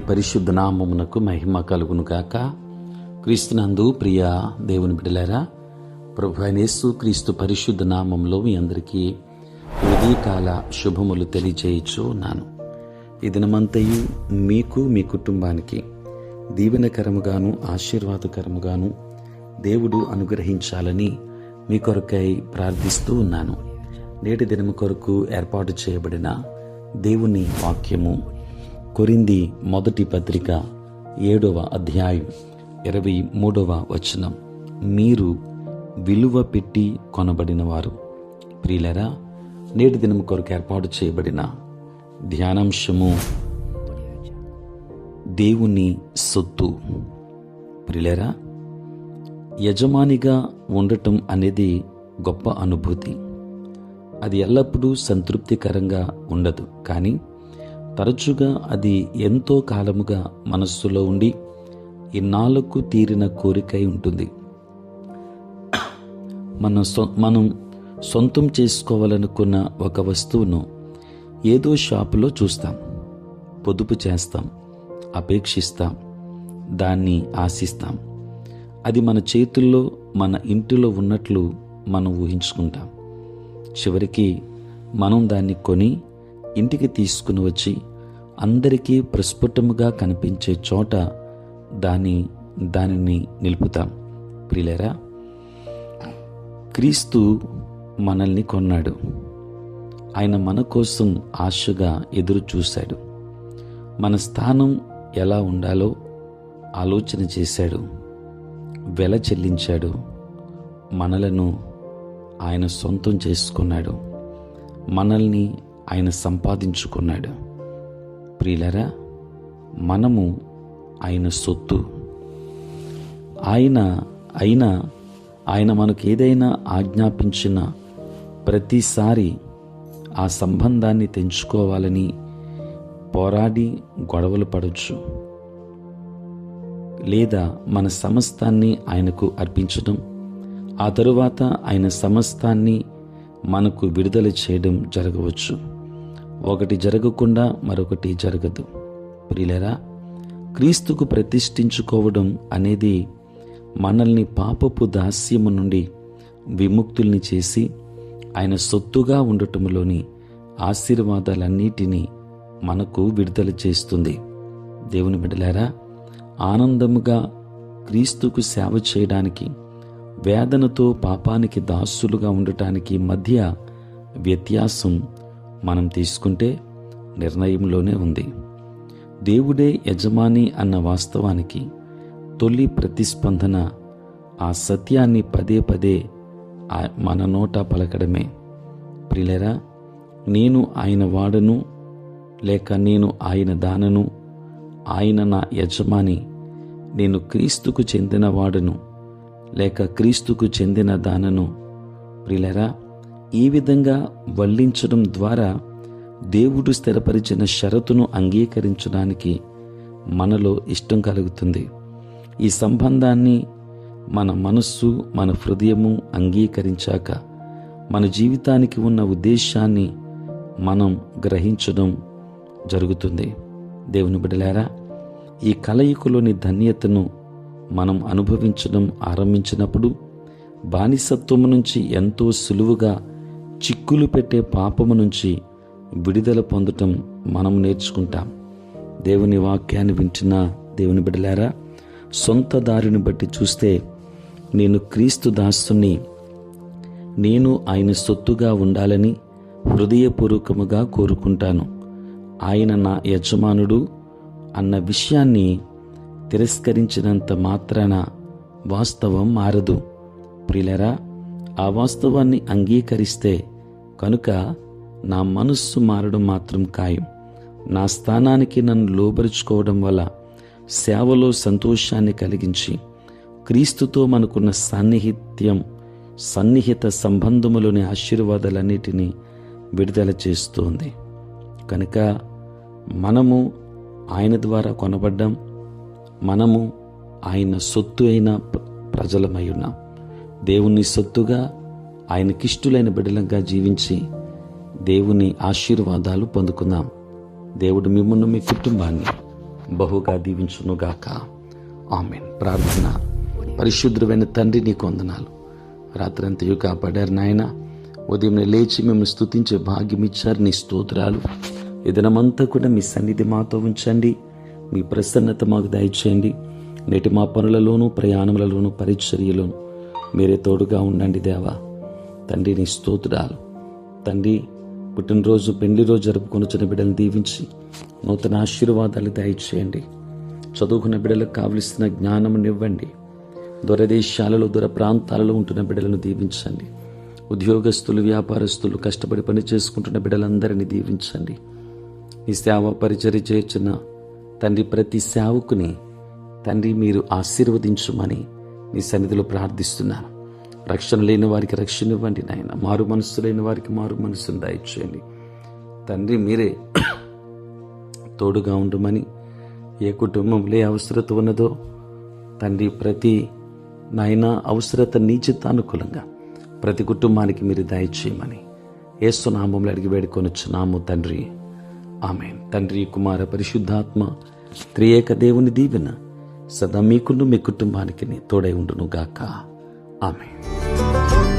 పరిశుద్ధ నామమునకు మహిమ కలుగును గాక. క్రీస్తునందు ప్రియ దేవుని బిడ్డలారా, ప్రభు అయిన యేసు క్రీస్తు పరిశుద్ధ నామంలో మీ అందరికీ ఉదయకాల శుభములు తెలియజేయచ్చు ఉన్నాను. ఈ దినమంతయు మీకు మీ కుటుంబానికి దీవెనకరముగాను ఆశీర్వాదకరముగాను దేవుడు అనుగ్రహించాలని మీ కొరకై ప్రార్థిస్తూ ఉన్నాను. నేటి దినము కొరకు ఏర్పాటు చేయబడిన దేవుని వాక్యము కొరింథీ మొదటి పత్రిక 7వ అధ్యాయం 23వ వచనం. మీరు విలువ పెట్టి కొనబడిన వారు. ప్రియులరా, నేటి దినము కొరకు ఏర్పాటు చేయబడిన ధ్యానాంశము దేవుని సొత్తు. ప్రియులరా, యజమానిగా ఉండటం అనేది గొప్ప అనుభూతి. అది ఎల్లప్పుడూ సంతృప్తికరంగా ఉండదు, కానీ తరచుగా అది ఎంతో కాలముగా మనస్సులో ఉండి ఇన్నాళ్లకు తీరిన కోరికై ఉంటుంది. మనం సొంతం చేసుకోవాలనుకున్న ఒక వస్తువును ఏదో షాపులో చూస్తాం, పొదుపు చేస్తాం, అపేక్షిస్తాం, దాన్ని ఆశిస్తాం. అది మన చేతుల్లో, మన ఇంటిలో ఉన్నట్లు మనం ఊహించుకుంటాం. చివరికి మనం దాన్ని కొని ఇంటికి తీసుకుని వచ్చి అందరికీ ప్రస్ఫుటముగా కనిపించే చోట దానిని నిలుపుతాం. ప్రియులారా, క్రీస్తు మనల్ని కొన్నాడు. ఆయన మన కోసం ఆశగా ఎదురు చూశాడు. మన స్థానం ఎలా ఉండాలో ఆలోచన చేశాడు, వెల చెల్లించాడు. మనలను ఆయన సొంతం చేసుకున్నాడు, మనల్ని ఆయన సంపాదించుకున్నాడు. ప్రియులరా, మనము ఆయన సొత్తు. ఆయన మనకు ఏదైనా ఆజ్ఞాపించిన ప్రతిసారి ఆ సంబంధాన్ని తెంచుకోవాలని పోరాడి గొడవలు పడవచ్చు, లేదా మన సమస్తాన్ని ఆయనకు అర్పించడం, ఆ తరువాత ఆయన సమస్తాన్ని మనకు విడుదల చేయడం జరగవచ్చు. ఒకటి జరగకుండా మరొకటి జరగదు. ప్రియులారా, క్రీస్తుకు ప్రతిష్ఠించుకోవడం అనేది మనల్ని పాపపు దాస్యము నుండి విముక్తుల్ని చేసి ఆయన సొత్తుగా ఉండటంలోని ఆశీర్వాదాలన్నిటినీ మనకు విడుదల చేస్తుంది. దేవుని బిడ్డలారా, ఆనందముగా క్రీస్తుకు సేవ చేయడానికి, వేదనతో పాపానికి దాసులుగా ఉండటానికి మధ్య వ్యత్యాసం మనం తీసుకుంటే నిర్ణయంలోనే ఉంది. దేవుడే యజమాని అన్న వాస్తవానికి తొలి ప్రతిస్పందన ఆ సత్యాన్ని పదే పదే మన నోట పలకడమే. ప్రియులారా, నేను ఆయన వాడను, లేక నేను ఆయన దానను, ఆయన నా యజమాని, నేను క్రీస్తుకు చెందిన వాడను, లేక క్రీస్తుకు చెందిన దానను. ప్రియులారా, ఈ విధంగా వల్లించడం ద్వారా దేవుడు స్థిరపరిచిన షరతును అంగీకరించడానికి మనలో ఇష్టం కలుగుతుంది. ఈ సంబంధాన్ని మన మనస్సు, మన హృదయము అంగీకరించాక మన జీవితానికి ఉన్న ఉద్దేశాన్ని మనం గ్రహించడం జరుగుతుంది. దేవుని బిడ్డలారా, ఈ కలయికలోని ధన్యతను మనం అనుభవించడం ఆరంభించినప్పుడు బానిసత్వము నుంచి ఎంతో సులువుగా చిక్కులు పెట్టే పాపము నుంచి విడుదల పొందటం మనం నేర్చుకుంటాం. దేవుని వాక్యాన్ని వింటున్న దేవుని బిడ్డలారా, సొంత దారిని బట్టి చూస్తే నేను క్రీస్తు దాసుని, నేను ఆయన సొత్తుగా ఉండాలని హృదయపూర్వకముగా కోరుకుంటాను. ఆయన నా యజమానుడు అన్న విషయాన్ని తిరస్కరించినంత మాత్రాన వాస్తవం మారదు. ప్రియులారా, ఆ వాస్తవాన్ని అంగీకరిస్తే కనుక నా మనస్సు మారడం మాత్రం ఖాయం. నా స్థానానికి నన్ను లోబరుచుకోవడం వల్ల సేవలో సంతోషాన్ని కలిగించి క్రీస్తుతో మనకున్న సన్నిహిత సంబంధములోని ఆశీర్వాదాలన్నిటినీ విడుదల చేస్తోంది. కనుక మనము ఆయన ద్వారా కొనబడ్డాం, మనము ఆయన సొత్తు అయిన ప్రజలమై ఉన్నాం. దేవుని సొత్తుగా ఆయనకిష్టులైన బిడ్డలంగా జీవించి దేవుని ఆశీర్వాదాలు పొందుకుందాం. దేవుడు మిమ్మల్ని, మీ కుటుంబాన్ని బహుగా దీవించునుగాక. ఆమేన్. ప్రార్థన. పరిశుద్ధుడైన తండ్రి, నీకు వందనాలు. రాత్రంతయు కాపాడారు నాయన. ఉదయం లేచి మేము స్తుతించే భాగ్యం ఇచ్చారు. నీ స్తోత్రాలు. ఈ దినమంతా కూడా మీ సన్నిధి మాతో ఉంచండి. మీ ప్రసన్నత మాకు దయచేయండి. నేటి మా పనులలోనూ, ప్రయాణములలోనూ, పరిచర్యలోనూ మీరే తోడుగా ఉండండి దేవా. తండ్రి, నీ స్తోత్రాలు. తండ్రి, పుట్టినరోజు, పెళ్లి రోజు జరుపుకొనుచున్న బిడ్డలను దీవించి నూతన ఆశీర్వాదాలు దయచేయండి. చదువుకున్న బిడ్డలకు కావలసిన జ్ఞానమునివ్వండి. దూరదేశాలలో, దూర ప్రాంతాలలో ఉంటున్న బిడ్డలను దీవించండి. ఉద్యోగస్తులు, వ్యాపారస్తులు, కష్టపడి పని చేసుకుంటున్న బిడ్డలందరినీ దీవించండి. ఈ సేవ పరిచర్య చేస్తున్న తండ్రి, ప్రతి సేవకుని తండ్రి మీరు ఆశీర్వదించుమని మీ సన్నిధిలో ప్రార్థిస్తున్నాను. రక్షణ లేని వారికి రక్షణ ఇవ్వండి నాయన. మారు మనస్సు లేని వారికి మారు మనస్సును దయచేయండి తండ్రి. మీరే తోడుగా ఉండమని, ఏ కుటుంబంలో ఏ అవసరత ఉన్నదో తండ్రి, ప్రతి నాయన అవసరత నీ చిత్తానుకూలంగా ప్రతి కుటుంబానికి మీరు దయచేయమని యేసు నామములో అడిగి వేడుకొనుచున్నాము తండ్రి. ఆమేన్. తండ్రి, కుమార, పరిశుద్ధాత్మ త్రియేక దేవుని దీవెన సదా మీకును మీ కుటుంబానికి తోడై ఉండును గాక. ఆమేన్.